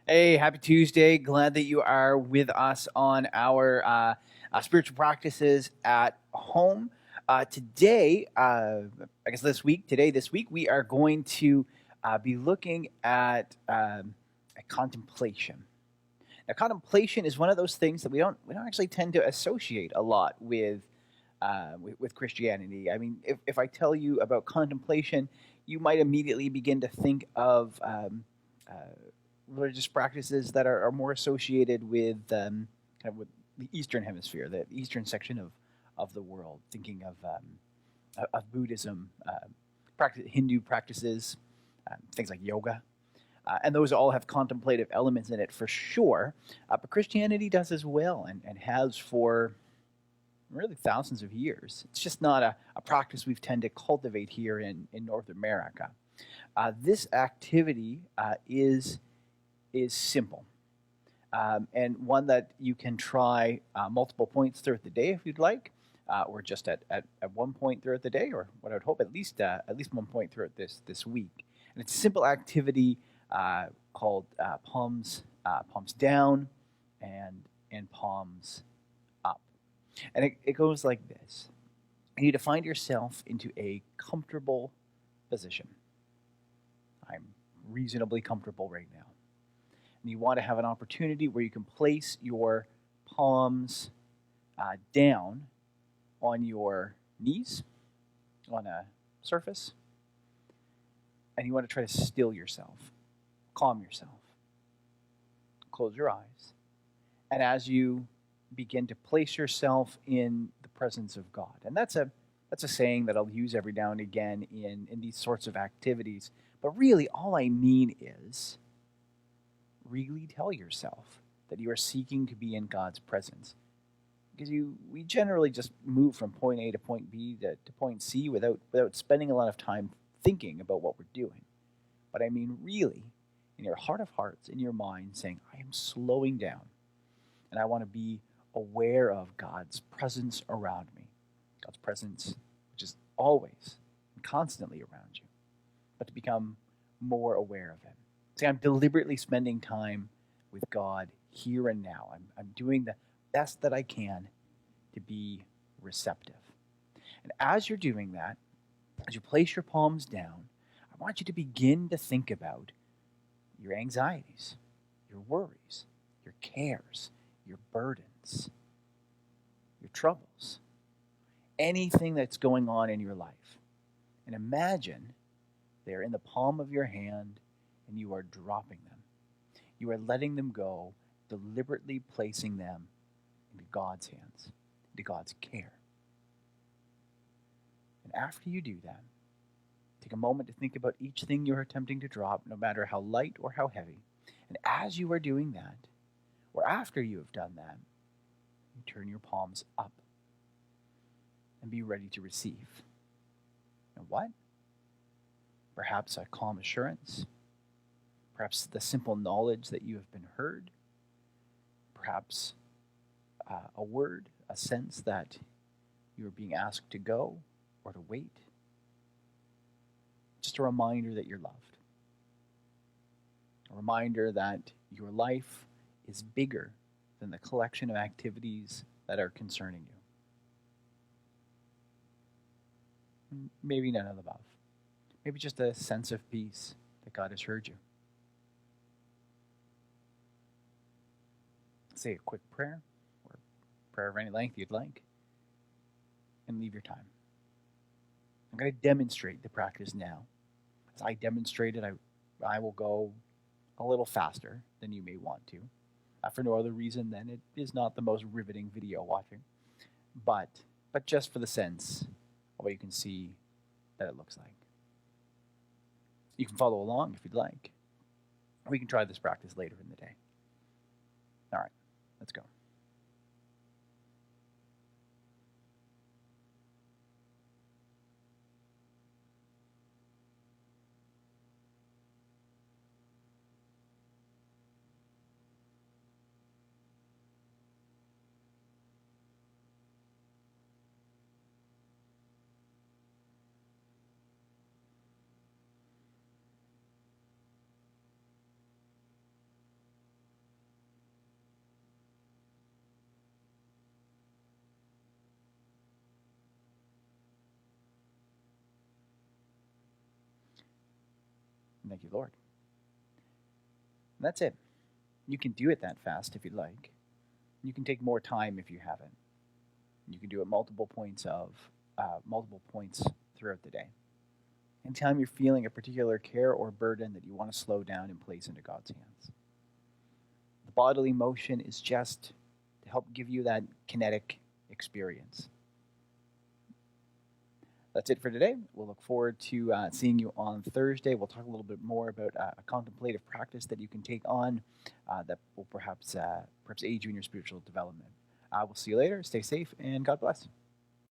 Hey, happy Tuesday. Glad that you are with us on our spiritual practices at home. Today, I guess this week, we are going to be looking at contemplation. Now, contemplation is one of those things that we don't actually tend to associate a lot with Christianity. I mean, if I tell you about contemplation, you might immediately begin to think of uh, religious practices that are more associated with kind of with the Eastern Hemisphere, the Eastern section of the world. Thinking of Buddhism, Hindu practices, things like yoga. And those all have contemplative elements in it for sure. But Christianity does as well and has for really thousands of years. It's just not a practice we've tend to cultivate here in North America. This activity is simple and one that you can try multiple points throughout the day if you'd like, or just at one point throughout the day, or what I would hope at least one point throughout this week. And it's a simple activity called palms down and palms up, and it goes like this. You need to find yourself into a comfortable position. I'm reasonably comfortable right now. And you want to have an opportunity where you can place your palms down on your knees on a surface, and you want to try to still yourself, calm yourself. Close your eyes, and as you begin to place yourself in the presence of God, and that's a saying that I'll use every now and again in these sorts of activities. But really, all I mean is really tell yourself that you are seeking to be in God's presence. Because we generally just move from point A to point B to point C without spending a lot of time thinking about what we're doing. But I mean, really, in your heart of hearts, in your mind, saying, I am slowing down and I want to be aware of God's presence around me. God's presence, which is always and constantly around you, but to become more aware of Him. See, I'm deliberately spending time with God here and now. I'm doing the best that I can to be receptive. And as you're doing that, as you place your palms down, I want you to begin to think about your anxieties, your worries, your cares, your burdens, your troubles, anything that's going on in your life. And imagine they're in the palm of your hand and you are dropping them. You are letting them go, deliberately placing them into God's hands, into God's care. And after you do that, take a moment to think about each thing you're attempting to drop, no matter how light or how heavy. And as you are doing that, or after you have done that, you turn your palms up and be ready to receive. And what? Perhaps a calm assurance, perhaps the simple knowledge that you have been heard, perhaps a word, a sense that you are being asked to go or to wait. Just a reminder that you're loved, a reminder that your life is bigger than the collection of activities that are concerning you. Maybe none of the above. Maybe just a sense of peace that God has heard you. Say a quick prayer, or prayer of any length you'd like, and leave your time. I'm going to demonstrate the practice now. As I demonstrate it, I will go a little faster than you may want to. For no other reason than it is not the most riveting video watching, but just for the sense of what you can see that it looks like. You can follow along if you'd like. We can try this practice later in the day. All right, let's go. Thank you, Lord. And that's it. You can do it that fast if you'd like. You can take more time if you haven't. You can do it multiple points throughout the day. Anytime you're feeling a particular care or burden that you want to slow down and place into God's hands. The bodily motion is just to help give you that kinetic experience. That's it for today. We'll look forward to seeing you on Thursday. We'll talk a little bit more about a contemplative practice that you can take on that will perhaps aid you in your spiritual development. We'll see you later. Stay safe, and God bless.